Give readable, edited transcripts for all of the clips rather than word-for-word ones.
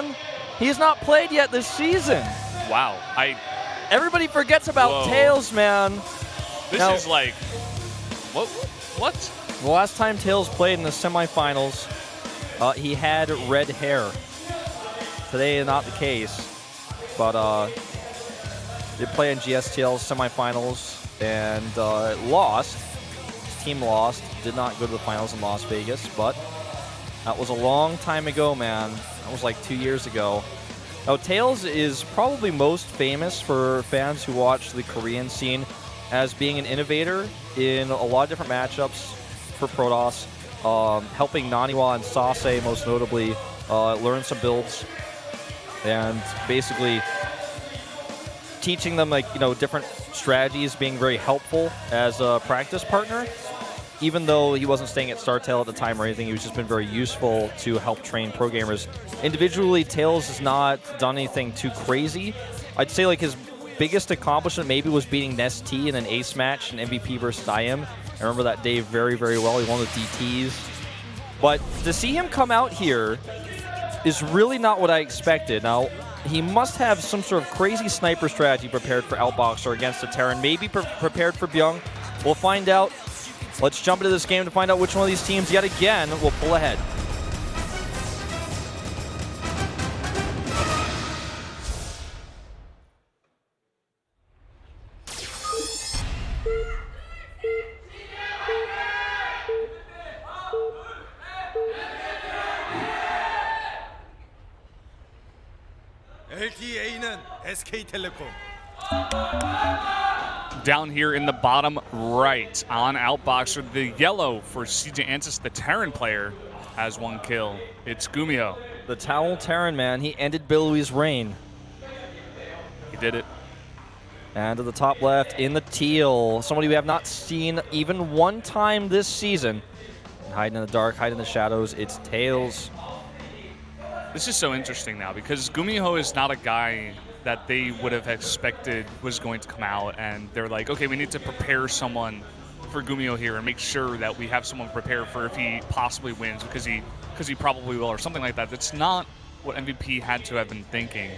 man. He's not played yet this season. Wow. Everybody forgets about TAiLS, man. This is like, what? The last time TAiLS played in the semifinals, he had red hair. Today, not the case. But they play in GSTL semifinals and lost. His team lost. Did not go to the finals in Las Vegas, but that was a long time ago, man. That was like 2 years ago. Now, TAiLS is probably most famous for fans who watch the Korean scene as being an innovator in a lot of different matchups for Protoss, helping Naniwa and Sase most notably learn some builds and basically teaching them different strategies, being very helpful as a practice partner. Even though he wasn't staying at StarTail at the time or anything, he's just been very useful to help train pro gamers. Individually, TAiLS has not done anything too crazy. I'd say like his biggest accomplishment maybe was beating Nest-T in an ace match in MVP versus IM. I remember that day very, very well. He won with DTs. But to see him come out here is really not what I expected. Now, he must have some sort of crazy sniper strategy prepared for Outboxer against the Terran, maybe prepared for Byung. We'll find out. Let's jump into this game to find out which one of these teams, yet again, will pull ahead. LTA는 SK텔레콤. Down here in the bottom right on Outboxer, the yellow for CJ Antis, the Terran player, has 1 kill. It's GuMiho. The Towel Terran, man. He ended Bill Louis' reign. He did it. And to the top left in the teal, somebody we have not seen even one time this season. Hiding in the dark, hiding in the shadows, it's TAiLS. This is so interesting now because GuMiho is not a guy that they would have expected was going to come out, and they're like, okay, we need to prepare someone for GuMiho here and make sure that we have someone prepared for if he possibly wins because he probably will or something like that. That's not what MVP had to have been thinking.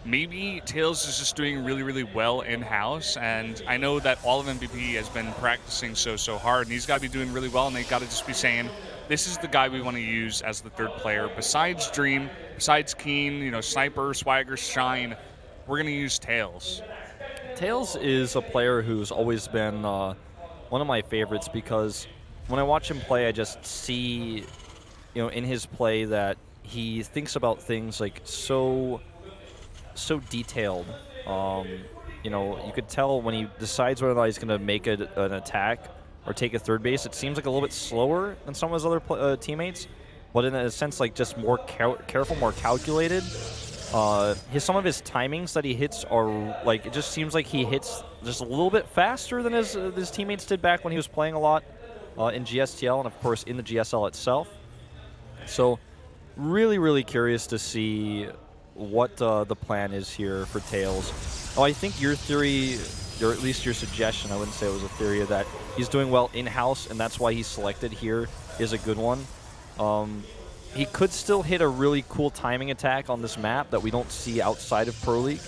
Maybe TAiLS is just doing really, really well in-house, and I know that all of MVP has been practicing so hard, and he's got to be doing really well, and they got to just be saying, this is the guy we want to use as the third player. Besides Dream, besides Keen, Sniper, Swagger, Shine, we're going to use TAiLS. TAiLS is a player who's always been one of my favorites because when I watch him play, I just see, in his play that he thinks about things like so detailed. You could tell when he decides whether or not he's going to make an attack or take a third base, it seems like a little bit slower than some of his other teammates, but in a sense, like just more careful, more calculated. Some of his timings that he hits are like, it just seems like he hits just a little bit faster than his teammates did back when he was playing a lot in GSTL and of course in the GSL itself. So really, really curious to see what the plan is here for TAiLS. Oh, I think your theory, or at least your suggestion, I wouldn't say it was a theory, that he's doing well in-house and that's why he's selected here is a good one. He could still hit a really cool timing attack on this map that we don't see outside of Pro League.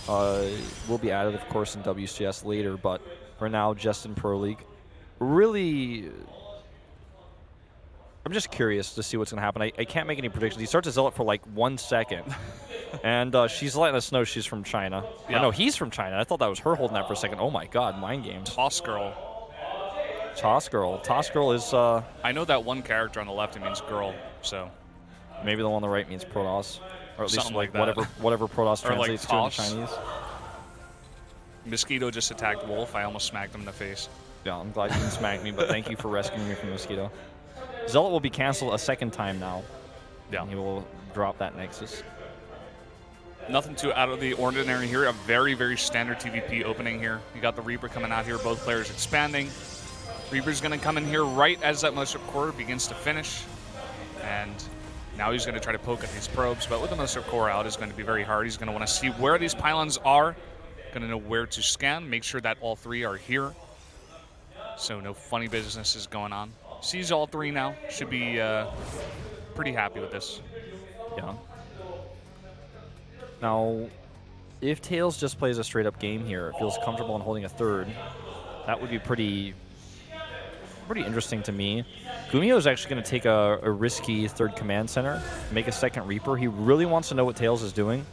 Will be added, of course, in WCS later, but for now, just in Pro League. Really, I'm just curious to see what's going to happen. I can't make any predictions. He starts to Zealot for like 1 second, and she's letting us know she's from China. Yeah. Oh, no, he's from China. I thought that was her holding that for a second. Oh my God, mind games. Toss Girl. Toss Girl. Toss Girl is... I know that one character on the left, it means girl, so... Maybe the one on the right means Protoss. Or at least like whatever Protoss translates to in Chinese. Mosquito just attacked Wolf. I almost smacked him in the face. Yeah, I'm glad you didn't smack me, but thank you for rescuing me from Mosquito. Zealot will be canceled a second time now. Yeah. And he will drop that Nexus. Nothing too out of the ordinary here. A very, very standard TVP opening here. You got the Reaper coming out here. Both players expanding. Reaper's going to come in here right as that Mothership Core begins to finish. And now he's going to try to poke at these probes. But with the Mothership Core out, is going to be very hard. He's going to want to see where these pylons are. Going to know where to scan. Make sure that all three are here. So no funny business is going on. Sees all three now. Should be pretty happy with this. Yeah. Now, if TAiLS just plays a straight-up game here, feels comfortable in holding a third, that would be pretty interesting to me. GuMiho is actually going to take a risky third command center, make a second Reaper. He really wants to know what TAiLS is doing.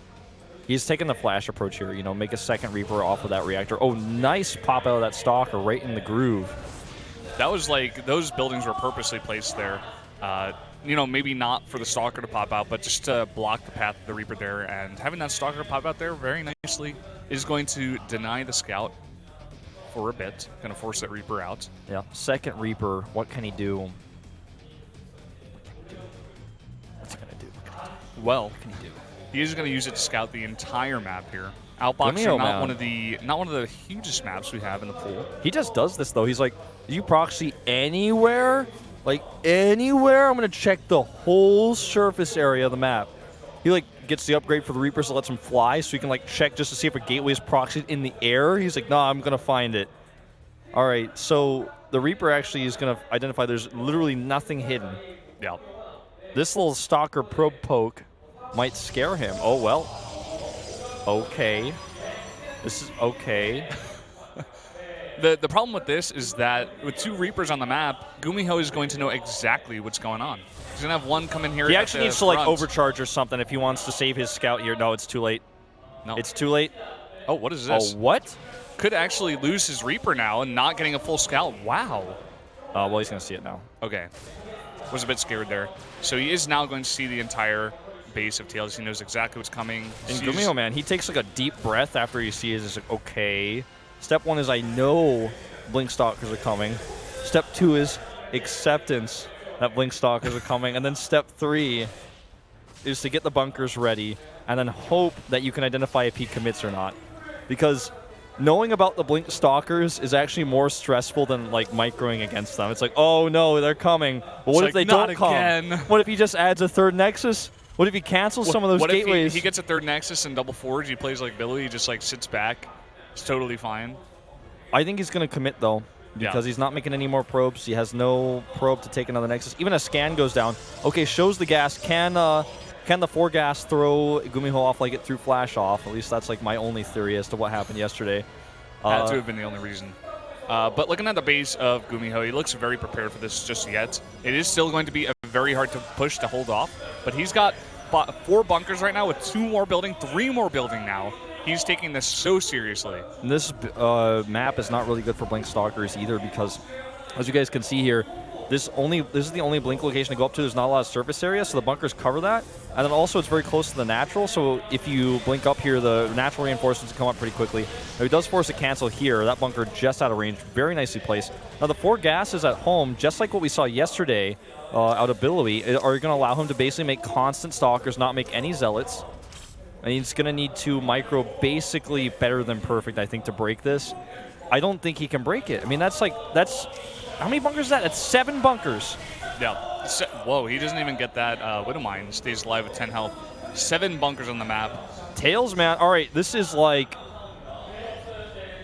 He's taking the flash approach here, you know, make a second Reaper off of that reactor. Oh, nice pop out of that Stalker right in the groove. That was like, those buildings were purposely placed there. You know, maybe not for the Stalker to pop out, but just to block the path of the Reaper there. And having that Stalker pop out there very nicely is going to deny the Scout for a bit. Going to force that Reaper out. Yeah, second Reaper, what can he do? What's he going to do? Well, What can he do? he is going to use it to scout the entire map here. Outboxer, GuMiho, not one of the hugest maps we have in the pool. He just does this, though. He's like, you proxy anywhere? Like, anywhere? I'm going to check the whole surface area of the map. He, like, gets the upgrade for the Reapers that lets him fly, so he can, like, check just to see if a gateway is proxied in the air. He's like, nah, I'm going to find it. All right, so the Reaper actually is going to identify there's literally nothing hidden. Yeah. This little Stalker probe poke might scare him. Oh, well. Okay. This is okay. The problem with this is that with 2 Reapers on the map, GuMiho is going to know exactly what's going on. He's going to have one come in here. He actually needs to, like, overcharge or something if he wants to save his Scout here. No, it's too late. No. It's too late. Oh, what is this? Oh, what? Could actually lose his Reaper now and not getting a full Scout. Wow. Well, he's going to see it now. Okay. Was a bit scared there. So he is now going to see the entire base of TAiLS. He knows exactly what's coming. And GuMiho, man, he takes like a deep breath after he sees it's like, okay. Step 1 is I know Blink Stalkers are coming. Step 2 is acceptance that Blink Stalkers are coming. And then step 3 is to get the bunkers ready and then hope that you can identify if he commits or not. Because knowing about the Blink Stalkers is actually more stressful than like microing against them. It's like, oh no, they're coming. But what if they don't come? What if he just adds a third Nexus? What if he cancels some of those gateways? If he gets a third Nexus and double forge, he plays like Billy, he just like sits back. It's totally fine. I think he's going to commit, though, because he's not making any more probes. He has no probe to take another Nexus. Even a scan goes down. Okay, shows the gas. Can the 4 gas throw GuMiho off like it threw Flash off? At least that's like my only theory as to what happened yesterday. Had to have been the only reason. But looking at the base of GuMiho, he looks very prepared for this just yet. It is still going to be a very hard to push to hold off, but he's got 4 bunkers right now with 2 more building, 3 more building now. He's taking this so seriously. And this map is not really good for Blink Stalkers either because, as you guys can see here, this is the only Blink location to go up to. There's not a lot of surface area, so the bunkers cover that. And then also it's very close to the natural, so if you blink up here, the natural reinforcements come up pretty quickly. Now, he does force a cancel here. That bunker just out of range, very nicely placed. Now the 4 gases at home, just like what we saw yesterday out of Billowy, are going to allow him to basically make constant Stalkers, not make any Zealots. And he's going to need to micro basically better than perfect, I think, to break this. I don't think he can break it. I mean, that's how many bunkers is that? That's 7 bunkers. Yeah. Whoa, he doesn't even get that Widowmine. Stays alive with 10 health. 7 bunkers on the map. TAiLS, man. All right, this is like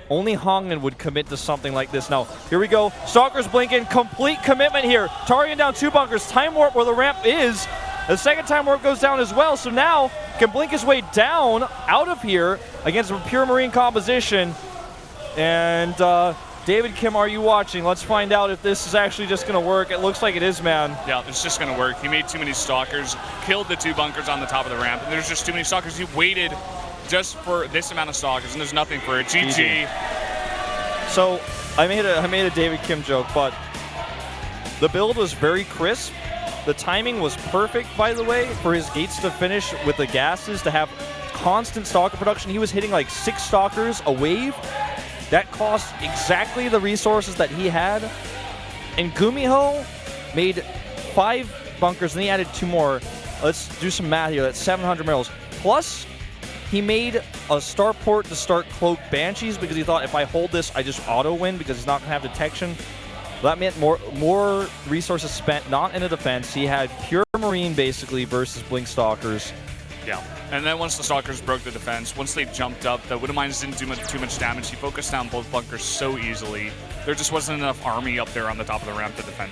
only Hongan would commit to something like this. Now, here we go. Stalkers blinking. Complete commitment here. Targeting down 2 bunkers. Time warp where the ramp is. The second time warp goes down as well, so now can blink his way down out of here against a pure Marine composition. And David Kim, are you watching? Let's find out if this is actually just going to work. It looks like it is, man. Yeah, it's just going to work. He made too many Stalkers, killed the 2 bunkers on the top of the ramp, and there's just too many Stalkers. He waited just for this amount of Stalkers, and there's nothing for it. GG. So I made a David Kim joke, but the build was very crisp. The timing was perfect, by the way, for his gates to finish with the gases to have constant Stalker production. He was hitting like 6 Stalkers a wave. That cost exactly the resources that he had. And GuMiho made 5 bunkers, and he added 2 more. Let's do some math here. That's 700 minerals. Plus, he made a starport to start Cloak Banshees because he thought if I hold this, I just auto-win because he's not going to have detection. That meant more resources spent, not in a defense. He had pure Marine, basically, versus Blink Stalkers. Yeah, and then once the Stalkers broke the defense, once they jumped up, the Widowmines didn't do too much damage. He focused down both bunkers so easily. There just wasn't enough army up there on the top of the ramp to defend it.